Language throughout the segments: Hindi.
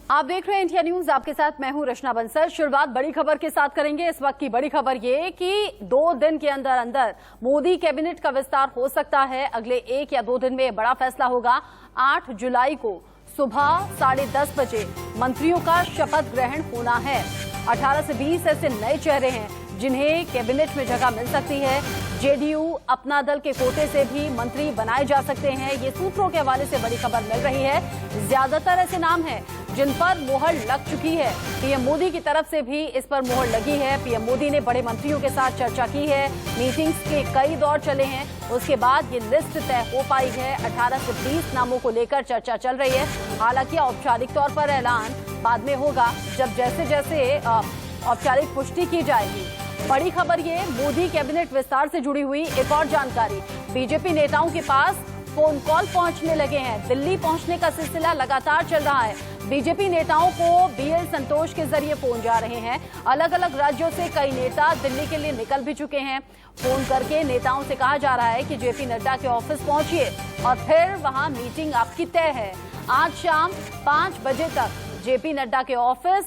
आप देख रहे हैं इंडिया न्यूज, आपके साथ मैं हूं रचना बंसल। शुरुआत बड़ी खबर के साथ करेंगे। इस वक्त की बड़ी खबर ये कि 2 दिन के अंदर अंदर मोदी कैबिनेट का विस्तार हो सकता है। अगले 1 या 2 दिन में बड़ा फैसला होगा। 8 जुलाई को सुबह 10:30 बजे मंत्रियों का शपथ ग्रहण होना है। 18 से 20 ऐसे नए चेहरे हैं जिन्हें कैबिनेट में जगह मिल सकती है। जेडीयू अपना दल के कोटे से भी मंत्री बनाए जा सकते हैं। ये सूत्रों के हवाले से बड़ी खबर मिल रही है। ज्यादातर ऐसे नाम हैं जिन पर मोहर लग चुकी है। पीएम मोदी की तरफ से भी इस पर मोहर लगी है। पीएम मोदी ने बड़े मंत्रियों के साथ चर्चा की है। मीटिंग्स के कई दौर चले हैं। उसके बाद ये लिस्ट तय हो पाई है। 18 से 20 नामों को लेकर चर्चा चल रही है। हालांकि औपचारिक तौर पर ऐलान बाद में होगा, जब जैसे जैसे औपचारिक पुष्टि की जाएगी। बड़ी खबर ये, मोदी कैबिनेट विस्तार से जुड़ी हुई एक और जानकारी। बीजेपी नेताओं के पास फोन कॉल पहुंचने लगे हैं। दिल्ली पहुंचने का सिलसिला लगातार चल रहा है। बीजेपी नेताओं को बीएल संतोष के जरिए फोन जा रहे हैं। अलग अलग राज्यों से कई नेता दिल्ली के लिए निकल भी चुके हैं। फोन करके नेताओं से कहा जा रहा है कि जेपी नड्डा के ऑफिस पहुंचिए और फिर वहां मीटिंग आपकी तय है। आज शाम 5 बजे तक जेपी नड्डा के ऑफिस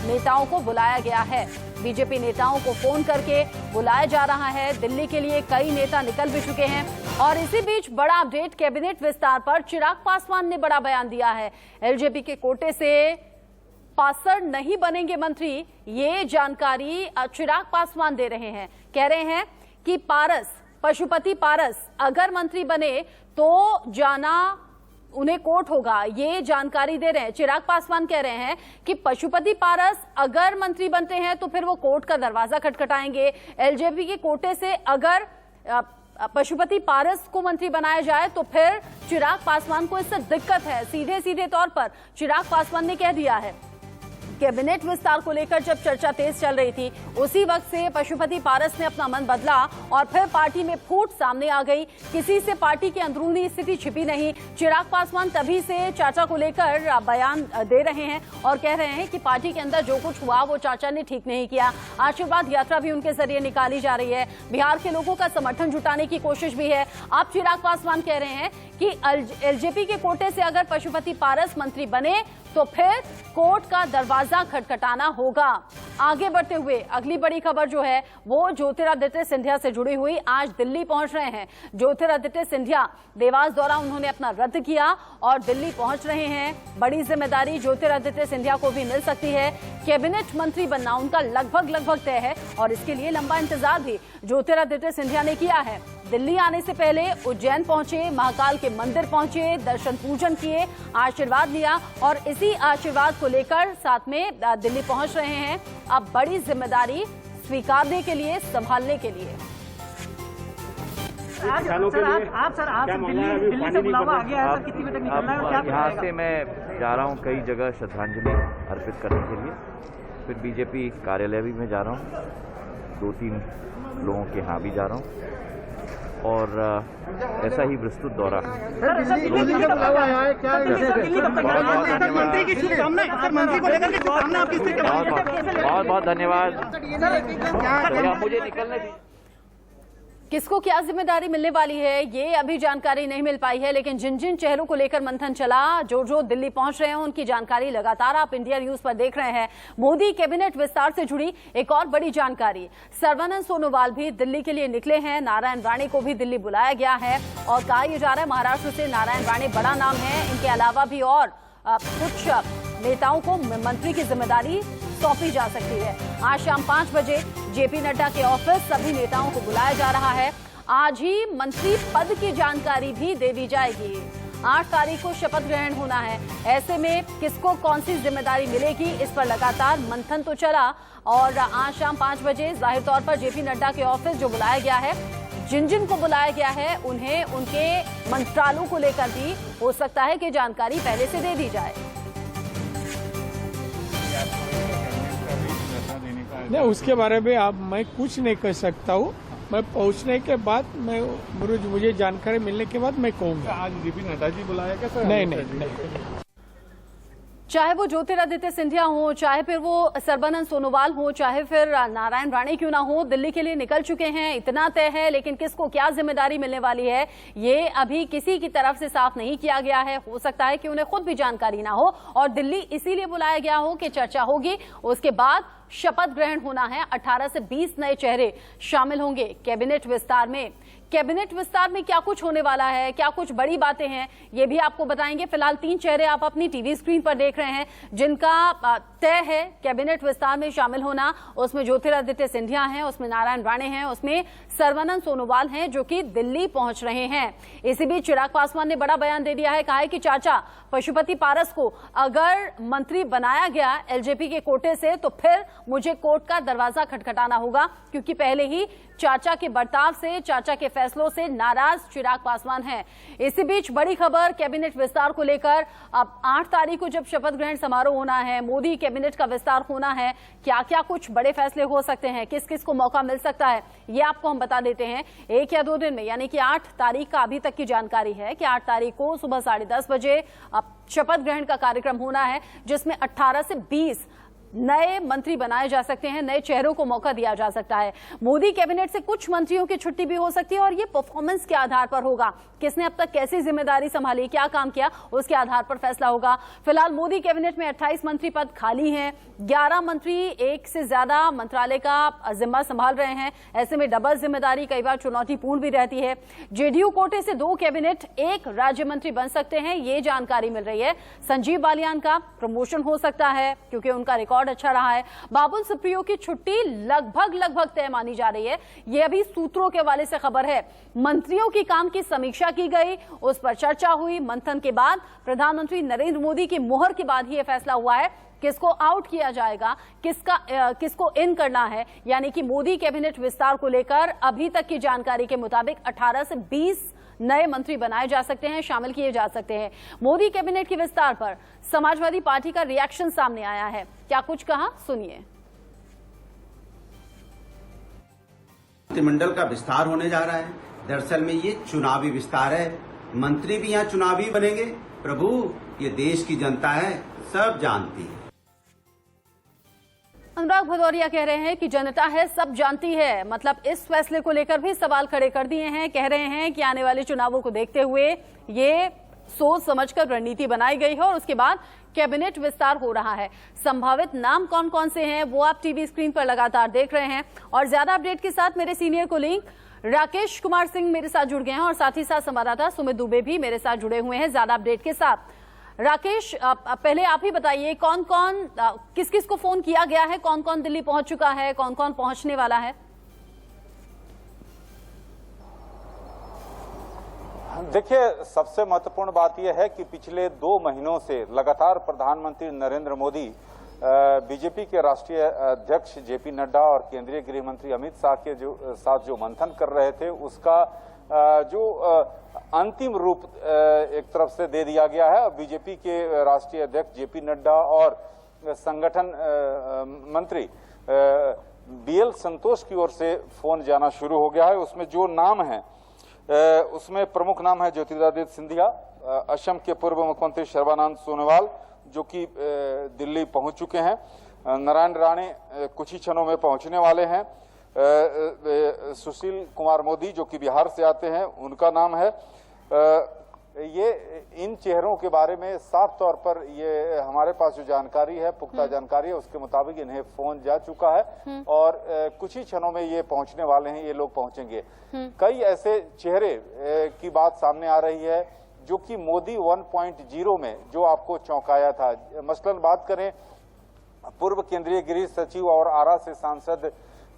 नेताओं को बुलाया गया है। बीजेपी नेताओं को फोन करके बुलाया जा रहा है। दिल्ली के लिए कई नेता निकल भी चुके हैं। और इसी बीच बड़ा अपडेट कैबिनेट विस्तार पर चिराग पासवान ने बड़ा बयान दिया है। एलजेपी के कोटे से पासर नहीं बनेंगे मंत्री, ये जानकारी चिराग पासवान दे रहे हैं। कह रहे हैं कि पशुपति पारस अगर मंत्री बने तो जाना उन्हें कोर्ट होगा। ये जानकारी दे रहे हैं। चिराग पासवान कह रहे हैं कि पशुपति पारस अगर मंत्री बनते हैं तो फिर वो कोर्ट का दरवाजा खटखटाएंगे। एलजेपी के कोटे से अगर पशुपति पारस को मंत्री बनाया जाए तो फिर चिराग पासवान को इससे दिक्कत है। सीधे सीधे तौर पर चिराग पासवान ने कह दिया है। कैबिनेट विस्तार को लेकर जब चर्चा तेज चल रही थी, उसी वक्त से पशुपति पारस ने अपना मन बदला और फिर पार्टी में फूट सामने आ गई। किसी से पार्टी की अंदरूनी स्थिति छिपी नहीं। चिराग पासवान तभी से चाचा को लेकर बयान दे रहे हैं और कह रहे हैं कि पार्टी के अंदर जो कुछ हुआ वो चाचा ने ठीक नहीं किया। आशीर्वाद यात्रा भी उनके जरिए निकाली जा रही है। बिहार के लोगों का समर्थन जुटाने की कोशिश भी है। अब चिराग पासवान कह रहे हैं कि एलजेपी के कोटे से अगर पशुपति पारस मंत्री बने तो फिर कोर्ट का दरवाजा खटखटाना होगा। आगे बढ़ते हुए अगली बड़ी खबर जो है वो ज्योतिरादित्य सिंधिया से जुड़ी हुई। आज दिल्ली पहुंच रहे हैं ज्योतिरादित्य सिंधिया। देवास दौरा उन्होंने अपना रद्द किया और दिल्ली पहुंच रहे हैं। बड़ी जिम्मेदारी ज्योतिरादित्य सिंधिया को भी मिल सकती है। कैबिनेट मंत्री बनना उनका लगभग तय है और इसके लिए लंबा इंतजार भी ज्योतिरादित्य सिंधिया ने किया है। दिल्ली आने से पहले उज्जैन पहुंचे, महाकाल के मंदिर पहुंचे, दर्शन पूजन किए, आशीर्वाद लिया और इसी आशीर्वाद को लेकर साथ में दिल्ली पहुंच रहे हैं। अब बड़ी जिम्मेदारी स्वीकारने के लिए, संभालने के लिए। आप दिल्ली से बुलावा आ गया है सर, कितनी बजे तक निकलना है और क्या? यहाँ से मैं जा रहा हूँ कई जगह श्रद्धांजलि अर्पित करने के लिए। फिर बीजेपी कार्यालय भी मैं जा रहा हूँ, 2-3 लोगों के यहाँ भी जा रहा हूँ और ऐसा ही विस्तृत दौरा। बहुत बहुत धन्यवाद। मुझे निकलने दी। किसको क्या जिम्मेदारी मिलने वाली है ये अभी जानकारी नहीं मिल पाई है, लेकिन जिन जिन चेहरों को लेकर मंथन चला, जो दिल्ली पहुंच रहे हैं, उनकी जानकारी लगातार आप इंडिया न्यूज पर देख रहे हैं। मोदी कैबिनेट विस्तार से जुड़ी एक और बड़ी जानकारी, सर्बानंद सोनोवाल भी दिल्ली के लिए निकले हैं। नारायण राणे को भी दिल्ली बुलाया गया है और कहा यह जा रहा है महाराष्ट्र से नारायण राणे बड़ा नाम है। इनके अलावा भी और कुछ नेताओं को मंत्री की जिम्मेदारी सौंपी जा सकती है। आज शाम 5 बजे जेपी नड्डा के ऑफिस सभी नेताओं को बुलाया जा रहा है। आज ही मंत्री पद की जानकारी भी दे दी जाएगी। 8 तारीख को शपथ ग्रहण होना है। ऐसे में किसको कौन सी जिम्मेदारी मिलेगी, इस पर लगातार मंथन तो चला और आज शाम 5 बजे जाहिर तौर पर जेपी नड्डा के ऑफिस जो बुलाया गया है, जिन को बुलाया गया है उन्हें उनके मंत्रालयों को लेकर भी हो सकता है कि जानकारी पहले से दे दी जाए। नहीं, उसके बारे में मैं कुछ नहीं कह सकता हूँ। मैं पहुँचने के बाद मुझे जानकारी मिलने के बाद मैं कहूँगा। आज जेपी नड्डा जी बुलाया क्या सर? नहीं। चाहे वो ज्योतिरादित्य सिंधिया हो, चाहे फिर वो सर्बानंद सोनोवाल हो, चाहे फिर नारायण राणे क्यों ना हो, दिल्ली के लिए निकल चुके हैं, इतना तय है। लेकिन किसको क्या जिम्मेदारी मिलने वाली है ये अभी किसी की तरफ से साफ नहीं किया गया है। हो सकता है कि उन्हें खुद भी जानकारी ना हो और दिल्ली इसीलिए बुलाया गया हो कि चर्चा होगी, उसके बाद शपथ ग्रहण होना है। 18 से 20 नए चेहरे शामिल होंगे कैबिनेट विस्तार में। कैबिनेट विस्तार में क्या कुछ होने वाला है, क्या कुछ बड़ी बातें हैं, ये भी आपको बताएंगे। फिलहाल 3 चेहरे आप अपनी टीवी स्क्रीन पर देख रहे हैं जिनका तय है कैबिनेट विस्तार में शामिल होना। उसमें ज्योतिरादित्य सिंधिया हैं, उसमें नारायण राणे हैं, उसमें सर्बानंद सोनोवाल हैं जो कि दिल्ली पहुंच रहे हैं। इसी बीच चिराग पासवान ने बड़ा बयान दे दिया है, कहा है कि चाचा पशुपति पारस को अगर मंत्री बनाया गया एलजेपी के कोटे से तो फिर मुझे कोर्ट का दरवाजा खटखटाना होगा, क्योंकि पहले ही चाचा के बर्ताव से, चाचा के फैसलों से नाराज चिराग पासवान हैं। इसी बीच बड़ी खबर कैबिनेट विस्तार को लेकर। अब 8 तारीख को जब शपथ ग्रहण समारोह होना है, मोदी कैबिनेट का विस्तार होना है, क्या क्या कुछ बड़े फैसले हो सकते हैं, किस किस को मौका मिल सकता है, ये आपको हम बता देते हैं 1 या 2 दिन में। यानी कि 8 तारीख का अभी तक की जानकारी है कि 8 तारीख को सुबह 10:30 बजे शपथ ग्रहण का कार्यक्रम होना है, जिसमें 18 से 20 नए मंत्री बनाए जा सकते हैं, नए चेहरों को मौका दिया जा सकता है। मोदी कैबिनेट से कुछ मंत्रियों की छुट्टी भी हो सकती है और ये परफॉर्मेंस के आधार पर होगा, किसने अब तक कैसी जिम्मेदारी संभाली, क्या काम किया, उसके आधार पर फैसला होगा। फिलहाल मोदी कैबिनेट में 28 मंत्री पद खाली हैं, 11 मंत्री एक से ज्यादा मंत्रालय का जिम्मा संभाल रहे हैं। ऐसे में डबल जिम्मेदारी कई बार चुनौतीपूर्ण भी रहती है। जेडीयू कोटे से 2 कैबिनेट, 1 राज्य मंत्री बन सकते हैं, ये जानकारी मिल रही है। संजीव बालियान का प्रमोशन हो सकता है क्योंकि उनका रिकॉर्ड अच्छा रहा है। बाबुल सुप्रियो की छुट्टी लगभग तय मानी जा रही है, ये अभी सूत्रों के हवाले से खबर है। मंत्रियों की काम की समीक्षा की गई, उस पर चर्चा हुई। मंथन के बाद प्रधानमंत्री नरेंद्र मोदी की मोहर के बाद ही यह फैसला हुआ है किसको आउट किया जाएगा, किसको इन करना है। यानी कि मोदी कैबिनेट विस्तार को लेकर अभी तक की जानकारी के मुताबिक 18 से 20 नए मंत्री बनाए जा सकते हैं, शामिल किए जा सकते हैं। मोदी कैबिनेट के विस्तार पर समाजवादी पार्टी का रिएक्शन सामने आया है, क्या कुछ कहा, सुनिए। मंत्रिमंडल का विस्तार होने जा रहा है, दरअसल में ये चुनावी विस्तार है। मंत्री भी यहाँ चुनावी बनेंगे। प्रभु, ये देश की जनता है, सब जानती है। अनुराग भदौरिया कह रहे हैं कि जनता है, सब जानती है। मतलब इस फैसले को लेकर भी सवाल खड़े कर दिए हैं। कह रहे हैं कि आने वाले चुनावों को देखते हुए ये सोच समझकर रणनीति बनाई गई है और उसके बाद कैबिनेट विस्तार हो रहा है। संभावित नाम कौन कौन से हैं वो आप टीवी स्क्रीन पर लगातार देख रहे हैं। और ज्यादा अपडेट के साथ मेरे सीनियर कोलीग राकेश कुमार सिंह मेरे साथ जुड़ गए हैं और साथ ही साथ संवाददाता सुमित दुबे भी मेरे साथ जुड़े हुए हैं ज्यादा अपडेट के साथ। राकेश, पहले आप ही बताइए कौन कौन किस किस को फोन किया गया है, कौन कौन दिल्ली पहुंच चुका है, कौन कौन पहुंचने वाला है? देखिए, सबसे महत्वपूर्ण बात यह है कि पिछले 2 महीनों से लगातार प्रधानमंत्री नरेंद्र मोदी बीजेपी के राष्ट्रीय अध्यक्ष जेपी नड्डा और केंद्रीय गृह मंत्री अमित शाह के साथ जो मंथन कर रहे थे उसका जो अंतिम रूप एक तरफ से दे दिया गया है। बीजेपी के राष्ट्रीय अध्यक्ष जेपी नड्डा और संगठन मंत्री बीएल संतोष की ओर से फोन जाना शुरू हो गया है। उसमें जो नाम है उसमें प्रमुख नाम है ज्योतिरादित्य सिंधिया, असम के पूर्व मुख्यमंत्री सर्बानंद सोनोवाल जो कि दिल्ली पहुंच चुके हैं, नारायण राणे कुछ ही क्षणों में पहुंचने वाले हैं, सुशील कुमार मोदी जो कि बिहार से आते हैं उनका नाम है। ये इन चेहरों के बारे में साफ तौर पर ये हमारे पास जो जानकारी है, पुख्ता जानकारी है, उसके मुताबिक इन्हें फोन जा चुका है और कुछ ही क्षणों में ये पहुंचने वाले हैं, ये लोग पहुंचेंगे। कई ऐसे चेहरे की बात सामने आ रही है जो कि मोदी 1.0 में जो आपको चौंकाया था। मसलन बात करें पूर्व केंद्रीय गृह सचिव और आरा से सांसद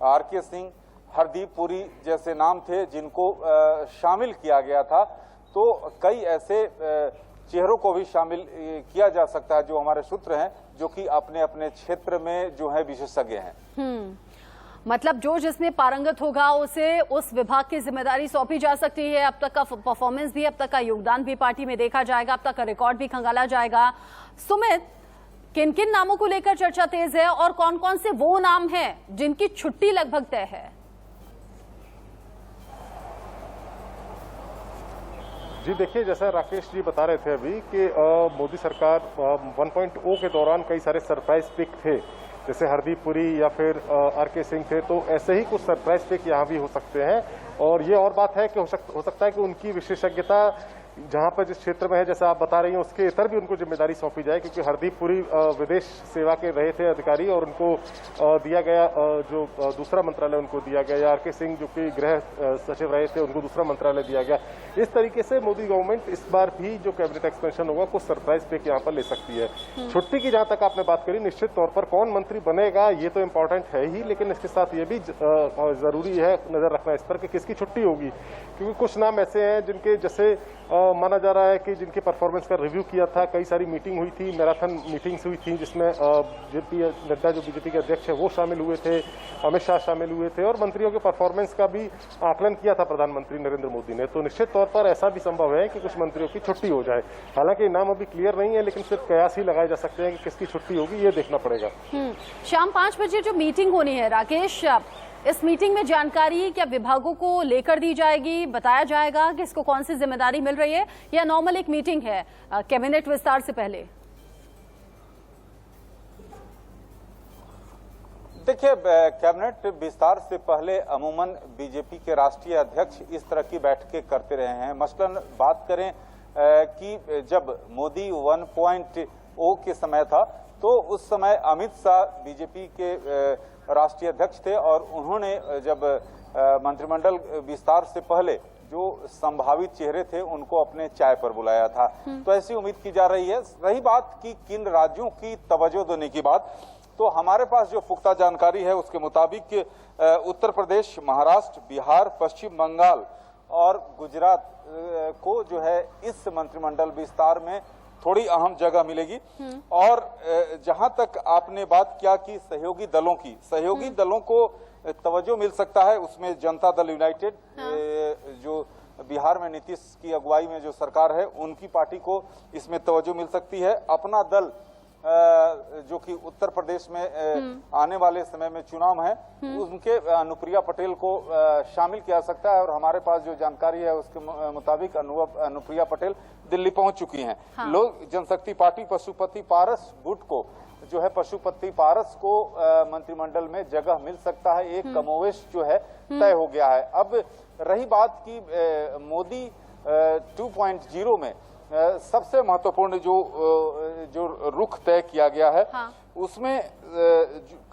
आरके सिंह, हरदीप पुरी जैसे नाम थे जिनको शामिल किया गया था। तो कई ऐसे चेहरों को भी शामिल किया जा सकता है जो हमारे सूत्र हैं, जो कि अपने अपने क्षेत्र में जो है विशेषज्ञ हैं। मतलब जो जिसमें पारंगत होगा उसे उस विभाग की जिम्मेदारी सौंपी जा सकती है। अब तक का परफॉर्मेंस भी, अब तक का योगदान भी पार्टी में देखा जाएगा, अब तक का रिकॉर्ड भी खंगाला जाएगा। सुमित, किन किन नामों को लेकर चर्चा तेज है और कौन कौन से वो नाम हैं जिनकी छुट्टी लगभग तय है? जी देखिए, जैसा राकेश जी बता रहे थे अभी कि मोदी सरकार 1.0 के दौरान कई सारे सरप्राइज पिक थे, जैसे हरदीप पुरी या फिर आरके सिंह थे, तो ऐसे ही कुछ सरप्राइज पिक यहाँ भी हो सकते हैं। और ये और बात है कि हो सकता है कि उनकी विशेषज्ञता जहां पर जिस क्षेत्र में है, जैसा आप बता रही हैं, उसके इतर भी उनको जिम्मेदारी सौंपी जाए, क्योंकि हरदीप पुरी विदेश सेवा के रहे थे अधिकारी और उनको दिया गया जो दूसरा मंत्रालय उनको दिया गया, या आरके सिंह जो कि गृह सचिव रहे थे उनको दूसरा मंत्रालय दिया गया। इस तरीके से मोदी गवर्नमेंट इस बार भी जो कैबिनेट एक्सपेंशन होगा कुछ सरप्राइज पिक यहाँ पर ले सकती है। छुट्टी की जहां तक आपने बात करी, निश्चित तौर पर कौन मंत्री बनेगा ये तो इम्पोर्टेंट है ही, लेकिन इसके साथ ये भी जरूरी है नजर रखना इस पर कि किसकी छुट्टी होगी, क्योंकि कुछ नाम ऐसे हैं जिनके जैसे माना जा रहा है कि जिनके परफॉर्मेंस का रिव्यू किया था, कई सारी मीटिंग हुई थी, मैराथन मीटिंग्स हुई थी, जिसमें जेपी नड्डा जो बीजेपी के अध्यक्ष है वो शामिल हुए थे, अमित शाह शामिल हुए थे, और मंत्रियों के परफॉर्मेंस का भी आकलन किया था प्रधानमंत्री नरेंद्र मोदी ने। तो निश्चित तौर पर ऐसा भी संभव है कि कुछ मंत्रियों की छुट्टी हो जाए। हालांकि नाम अभी क्लियर नहीं है, लेकिन सिर्फ कयास ही लगाए जा सकते हैं कि किसकी छुट्टी होगी, ये देखना पड़ेगा। शाम 5 बजे जो मीटिंग होनी है राकेश, इस मीटिंग में जानकारी क्या विभागों को लेकर दी जाएगी, बताया जाएगा कि इसको कौन सी जिम्मेदारी मिल रही है, या नॉर्मल एक मीटिंग है कैबिनेट विस्तार से पहले? देखिए, कैबिनेट विस्तार से पहले अमूमन बीजेपी के राष्ट्रीय अध्यक्ष इस तरह की बैठकें करते रहे हैं। मसलन बात करें कि जब मोदी 1.0 के समय था तो उस समय अमित शाह बीजेपी के राष्ट्रीय अध्यक्ष थे, और उन्होंने जब मंत्रिमंडल विस्तार से पहले जो संभावित चेहरे थे उनको अपने चाय पर बुलाया था। तो ऐसी उम्मीद की जा रही है। रही बात कि किन राज्यों की तवज्जो देने की बात, तो हमारे पास जो पुख्ता जानकारी है उसके मुताबिक उत्तर प्रदेश, महाराष्ट्र, बिहार, पश्चिम बंगाल और गुजरात को जो है इस मंत्रिमंडल विस्तार में थोड़ी अहम जगह मिलेगी। और जहां तक आपने बात किया कि सहयोगी दलों की, सहयोगी दलों को तवज्जो मिल सकता है, उसमें जनता दल यूनाइटेड जो बिहार में नीतीश की अगुवाई में जो सरकार है उनकी पार्टी को इसमें तवज्जो मिल सकती है। अपना दल जो कि उत्तर प्रदेश में आने वाले समय में चुनाव है, उनके अनुप्रिया पटेल को शामिल किया जा सकता है। और हमारे पास जो जानकारी है उसके मुताबिक अनुप्रिया पटेल दिल्ली पहुंच चुकी हैं। लोक जनशक्ति पार्टी पशुपति पारस गुट को जो है, पशुपति पारस को मंत्रिमंडल में जगह मिल सकता है, एक कमोवेश जो है तय हो गया है। अब रही बात की मोदी 2.0 में सबसे महत्वपूर्ण जो रुख तय किया गया है, उसमें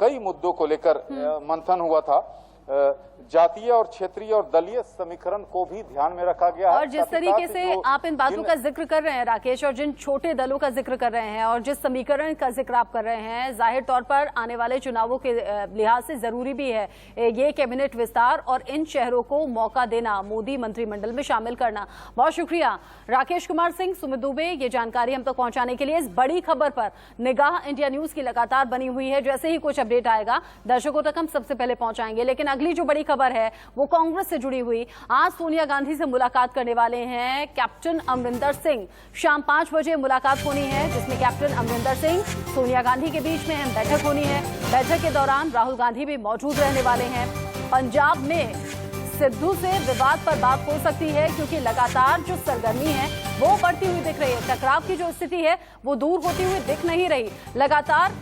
कई मुद्दों को लेकर मंथन हुआ था। जातीय और क्षेत्रीय और दलीय समीकरण को भी ध्यान में रखा गया है। और जिस तरीके से आप इन बातों का जिक्र कर रहे हैं राकेश, और जिन छोटे दलों का जिक्र कर रहे हैं और जिस समीकरण का जिक्र आप कर रहे हैं, जाहिर तौर पर आने वाले चुनावों के लिहाज से जरूरी भी है ये कैबिनेट विस्तार और इन शहरों को मौका देना, मोदी मंत्रिमंडल में शामिल करना। बहुत शुक्रिया राकेश कुमार सिंह, सुमित दुबे, ये जानकारी हम तक पहुंचाने के लिए। इस बड़ी खबर पर निगाह इंडिया न्यूज की लगातार बनी हुई है। जैसे ही कुछ अपडेट आएगा दर्शकों तक हम सबसे पहले पहुंचाएंगे। लेकिन अगली जो बड़ी खबर है वो कांग्रेस से जुड़ी हुई। आज सोनिया गांधी से मुलाकात करने वाले हैं कैप्टन अमरिंदर सिंह। शाम 5 बजे मुलाकात होनी है, जिसमें कैप्टन अमरिंदर सिंह, सोनिया गांधी के बीच में अहम बैठक होनी है। बैठक के दौरान राहुल गांधी भी मौजूद रहने वाले हैं। पंजाब में सिद्धू से विवाद पर बात हो सकती है, क्योंकि लगातार जो सरगर्मी है वो बढ़ती हुई दिख रही है। टकराव की जो स्थिति है वो दूर होती हुई दिख नहीं रही। लगातार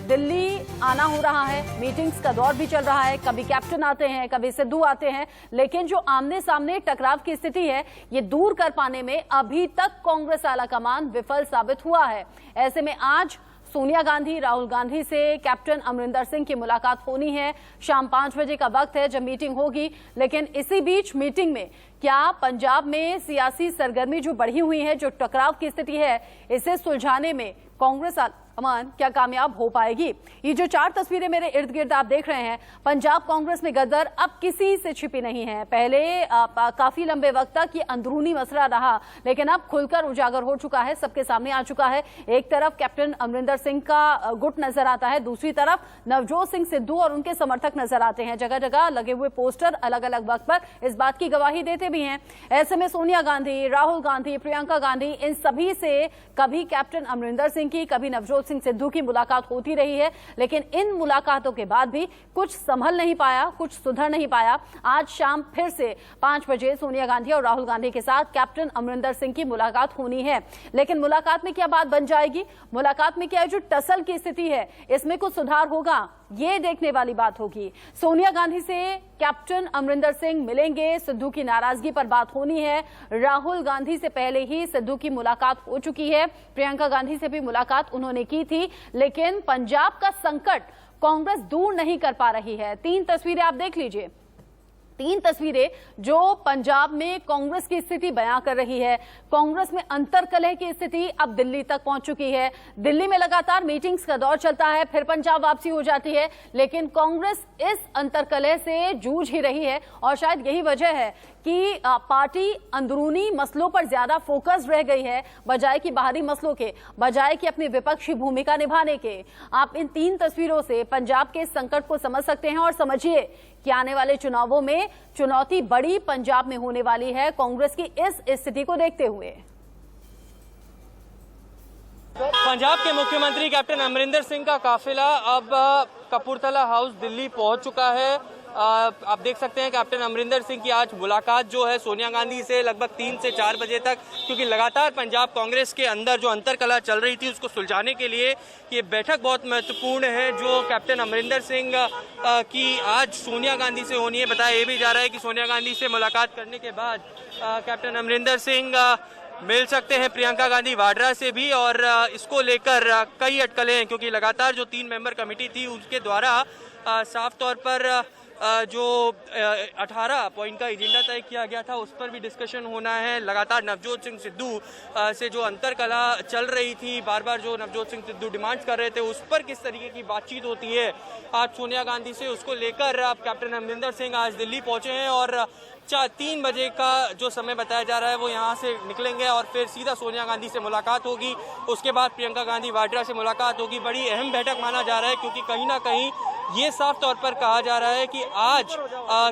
दिल्ली आना हो रहा है, मीटिंग्स का दौर भी चल रहा है, कभी कैप्टन आते हैं, कभी सिद्धू आते हैं, लेकिन जो आमने सामने टकराव की स्थिति है ये दूर कर पाने में अभी तक कांग्रेस आलाकमान विफल साबित हुआ है। ऐसे में आज सोनिया गांधी, राहुल गांधी से कैप्टन अमरिंदर सिंह की मुलाकात होनी है। शाम 5 बजे का वक्त है जब मीटिंग होगी। लेकिन इसी बीच मीटिंग में क्या पंजाब में सियासी सरगर्मी जो बढ़ी हुई है, जो टकराव की स्थिति है, इसे सुलझाने में कांग्रेस आलाकमान क्या कामयाब हो पाएगी? ये जो 4 तस्वीरें मेरे इर्द गिर्द आप देख रहे हैं, पंजाब कांग्रेस में गदर अब किसी से छिपी नहीं है। पहले काफी लंबे वक्त तक ये अंदरूनी मसला रहा, लेकिन अब खुलकर उजागर हो चुका है, सबके सामने आ चुका है। एक तरफ कैप्टन अमरिंदर सिंह का गुट नजर आता है, दूसरी तरफ नवजोत सिंह सिद्धू और उनके समर्थक नजर आते हैं। जगह जगह लगे हुए पोस्टर अलग अलग वक्त पर इस बात की गवाही देते भी हैं। ऐसे में सोनिया गांधी, राहुल गांधी, प्रियंका गांधी, इन सभी से कभी कैप्टन अमरिंदर सिंह की, कभी नवजोत नवजोत सिंह सिद्धू की मुलाकात होती रही है, लेकिन इन मुलाकातों के बाद भी कुछ संभल नहीं पाया, कुछ सुधर नहीं पाया। आज शाम फिर से 5 बजे सोनिया गांधी और राहुल गांधी के साथ कैप्टन अमरिंदर सिंह की मुलाकात होनी है। लेकिन मुलाकात में क्या बात बन जाएगी, मुलाकात में क्या जो टसल की स्थिति है इसमें कुछ सुधार होगा, ये देखने वाली बात होगी। सोनिया गांधी से कैप्टन अमरिंदर सिंह मिलेंगे, सिद्धू की नाराजगी पर बात होनी है। राहुल गांधी से पहले ही सिद्धू की मुलाकात हो चुकी है, प्रियंका गांधी से भी मुलाकात उन्होंने की थी, लेकिन पंजाब का संकट कांग्रेस दूर नहीं कर पा रही है। 3 तस्वीरें आप देख लीजिए, 3 तस्वीरें जो पंजाब में कांग्रेस की स्थिति बयां कर रही है। कांग्रेस में अंतरकलह की स्थिति अब दिल्ली तक पहुंच चुकी है। दिल्ली में लगातार मीटिंग्स का दौर चलता है, फिर पंजाब वापसी हो जाती है, लेकिन कांग्रेस इस अंतरकलह से जूझ ही रही है। और शायद यही वजह है कि पार्टी अंदरूनी मसलों पर ज्यादा फोकस रह गई है बजाय कि बाहरी मसलों के, बजाय कि अपनी विपक्षी भूमिका निभाने के। आप इन 3 तस्वीरों से पंजाब के संकट को समझ सकते हैं और समझिए कि आने वाले चुनावों में चुनौती बड़ी पंजाब में होने वाली है कांग्रेस की इस स्थिति को देखते हुए। पंजाब के मुख्यमंत्री कैप्टन अमरिंदर सिंह का काफिला अब कपूरथला हाउस दिल्ली पहुंच चुका है। आप देख सकते हैं कैप्टन अमरिंदर सिंह की आज मुलाकात जो है सोनिया गांधी से लगभग 3 से 4 बजे तक, क्योंकि लगातार पंजाब कांग्रेस के अंदर जो अंतरकलह चल रही थी उसको सुलझाने के लिए ये बैठक बहुत महत्वपूर्ण है जो कैप्टन अमरिंदर सिंह की आज सोनिया गांधी से होनी है। बताया ये भी जा रहा है कि सोनिया गांधी से मुलाकात करने के बाद कैप्टन अमरिंदर सिंह मिल सकते हैं प्रियंका गांधी वाड्रा से भी, और इसको लेकर कई अटकलें हैं, क्योंकि लगातार जो 3 मेंबर कमेटी थी उसके द्वारा साफ तौर पर जो 18 पॉइंट का एजेंडा तय किया गया था उस पर भी डिस्कशन होना है। लगातार नवजोत सिंह सिद्धू से जो अंतरकलह चल रही थी, बार बार जो नवजोत सिंह सिद्धू डिमांड्स कर रहे थे उस पर किस तरीके की बातचीत होती है आज सोनिया गांधी से, उसको लेकर अब कैप्टन अमरिंदर सिंह आज दिल्ली पहुंचे हैं और 3 बजे का जो समय बताया जा रहा है वो यहाँ से निकलेंगे और फिर सीधा सोनिया गांधी से मुलाकात होगी। उसके बाद प्रियंका गांधी वाड्रा से मुलाकात होगी। बड़ी अहम बैठक माना जा रहा है, क्योंकि कहीं ना कहीं ये साफ तौर पर कहा जा रहा है कि आज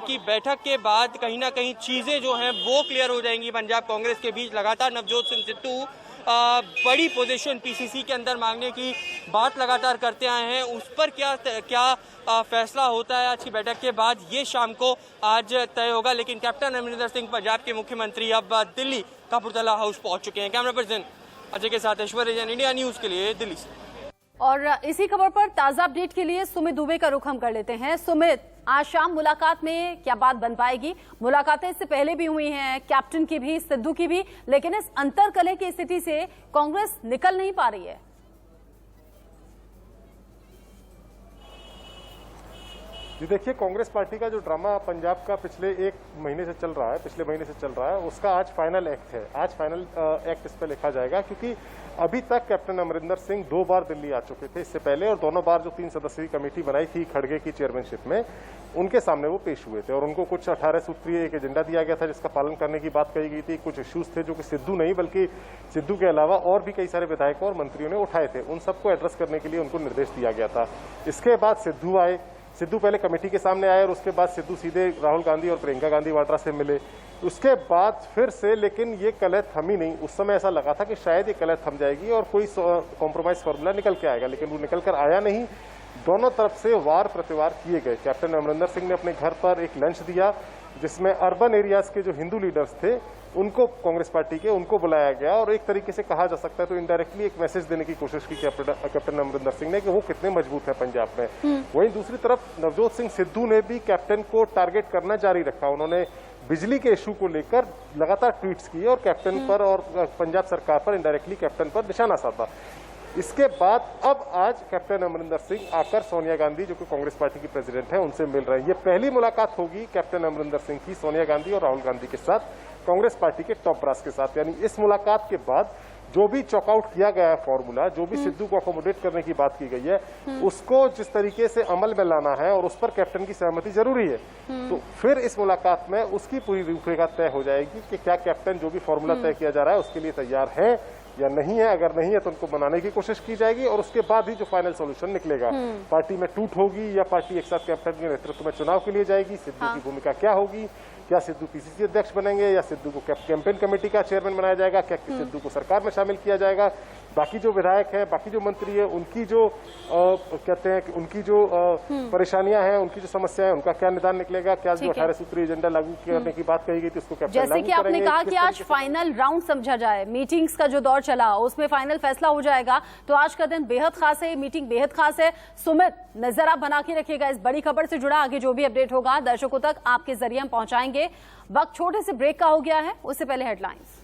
की बैठक के बाद कहीं ना कहीं चीज़ें जो हैं वो क्लियर हो जाएंगी पंजाब कांग्रेस के बीच। लगातार नवजोत सिंह सिद्धू बड़ी पोजीशन पीसीसी के अंदर मांगने की बात लगातार करते आए हैं, उस पर क्या फैसला होता है आज की बैठक के बाद, ये शाम को आज तय होगा। लेकिन कैप्टन अमरिंदर सिंह पंजाब के मुख्यमंत्री अब दिल्ली कपूरथला हाउस पहुंच चुके हैं। कैमरा पर्सन अजय के साथ ऐश्वर्या जैन, इंडिया न्यूज के लिए दिल्ली से। और इसी खबर पर ताजा अपडेट के लिए सुमित दुबे का रुख हम कर लेते हैं। सुमित, आज शाम मुलाकात में क्या बात बन पाएगी? मुलाकातें इससे पहले भी हुई हैं, कैप्टन की भी, सिद्धू की भी, लेकिन इस अंतरकलह की स्थिति से कांग्रेस निकल नहीं पा रही है। जी देखिए, कांग्रेस पार्टी का जो ड्रामा पंजाब का पिछले 1 महीने से चल रहा है, पिछले महीने से चल रहा है, उसका आज फाइनल एक्ट है। आज फाइनल एक्ट इस पर लिखा जाएगा, क्योंकि अभी तक कैप्टन अमरिंदर सिंह 2 बार दिल्ली आ चुके थे इससे पहले, और दोनों बार जो 3 सदस्यीय कमेटी बनाई थी खड़गे की चेयरमैनशिप में, उनके सामने वो पेश हुए थे और उनको कुछ 18 सूत्रीय एक एजेंडा दिया गया था जिसका पालन करने की बात कही गई थी। कुछ इश्यूज थे जो कि सिद्धू नहीं बल्कि सिद्धू के अलावा और भी कई सारे विधायकों और मंत्रियों ने उठाए थे, उन सबको एड्रेस करने के लिए उनको निर्देश दिया गया था। इसके बाद सिद्धू आए, सिद्धू पहले कमेटी के सामने आए और उसके बाद सिद्धू सीधे राहुल गांधी और प्रियंका गांधी वाड्रा से मिले। उसके बाद फिर से, लेकिन ये कलह थमी नहीं। उस समय ऐसा लगा था कि शायद ये कलह थम जाएगी और कोई कॉम्प्रोमाइज फॉर्मूला निकल के आएगा, लेकिन वो निकल कर आया नहीं। दोनों तरफ से वार प्रतिवार किए गए। कैप्टन अमरिंदर सिंह ने अपने घर पर एक लंच दिया जिसमें अर्बन एरियाज के जो हिंदू लीडर्स थे उनको, कांग्रेस पार्टी के, उनको बुलाया गया और एक तरीके से कहा जा सकता है तो इनडायरेक्टली एक मैसेज देने की कोशिश की कैप्टन अमरिंदर सिंह ने कि वो कितने मजबूत है पंजाब में। वहीं दूसरी तरफ नवजोत सिंह सिद्धू ने भी कैप्टन को टारगेट करना जारी रखा। उन्होंने बिजली के इशू को लेकर लगातार ट्वीट्स किए और कैप्टन पर और पंजाब सरकार पर इनडायरेक्टली कैप्टन पर निशाना साधा। इसके बाद अब आज कैप्टन अमरिंदर सिंह आकर सोनिया गांधी, जो कि कांग्रेस पार्टी की प्रेसिडेंट है, उनसे मिल रहे हैं। ये पहली मुलाकात होगी कैप्टन अमरिंदर सिंह की सोनिया गांधी और राहुल गांधी के साथ, कांग्रेस पार्टी के टॉप ब्रास के साथ। यानी इस मुलाकात के बाद जो भी चॉकआउट किया गया है फॉर्मूला, जो भी सिद्धू को अकोमोडेट करने की बात की गई है, उसको जिस तरीके से अमल में लाना है और उस पर कैप्टन की सहमति जरूरी है। तो फिर इस मुलाकात में उसकी पूरी रूपरेखा तय हो जाएगी कि क्या कैप्टन जो भी फॉर्मूला तय किया जा रहा है उसके लिए तैयार है या नहीं है। अगर नहीं है तो उनको बनाने की कोशिश की जाएगी और उसके बाद ही जो फाइनल सॉल्यूशन निकलेगा, पार्टी में टूट होगी या पार्टी एक साथ कैप्टन के नेतृत्व में चुनाव के लिए जाएगी, सिद्धू की भूमिका क्या होगी, क्या सिद्धू पीसीसी अध्यक्ष बनेंगे या सिद्धू को कैंपेन कमेटी का चेयरमैन बनाया जाएगा, क्या सिद्धू को सरकार में शामिल किया जाएगा, बाकी जो विधायक हैं, बाकी जो मंत्री है, उनकी जो कहते हैं कि उनकी जो परेशानियां हैं, उनकी जो समस्याएं हैं, उनका क्या निदान निकलेगा, क्या जो 18 सूत्री एजेंडा लागू करने की बात कही गई थी उसको क्या जैसे कि आपने कहा कि आज फाइनल राउंड समझा जाए, मीटिंग्स का जो दौर चला उसमें फाइनल फैसला हो जाएगा, तो आज का दिन बेहद खास है, मीटिंग बेहद खास है। सुमित, नजर आप बना के रखिएगा इस बड़ी खबर से जुड़ा, आगे जो भी अपडेट होगा दर्शकों तक आपके जरिए हम पहुंचाएंगे। वक्त छोटे से ब्रेक का हो गया है, उससे पहले हेडलाइंस।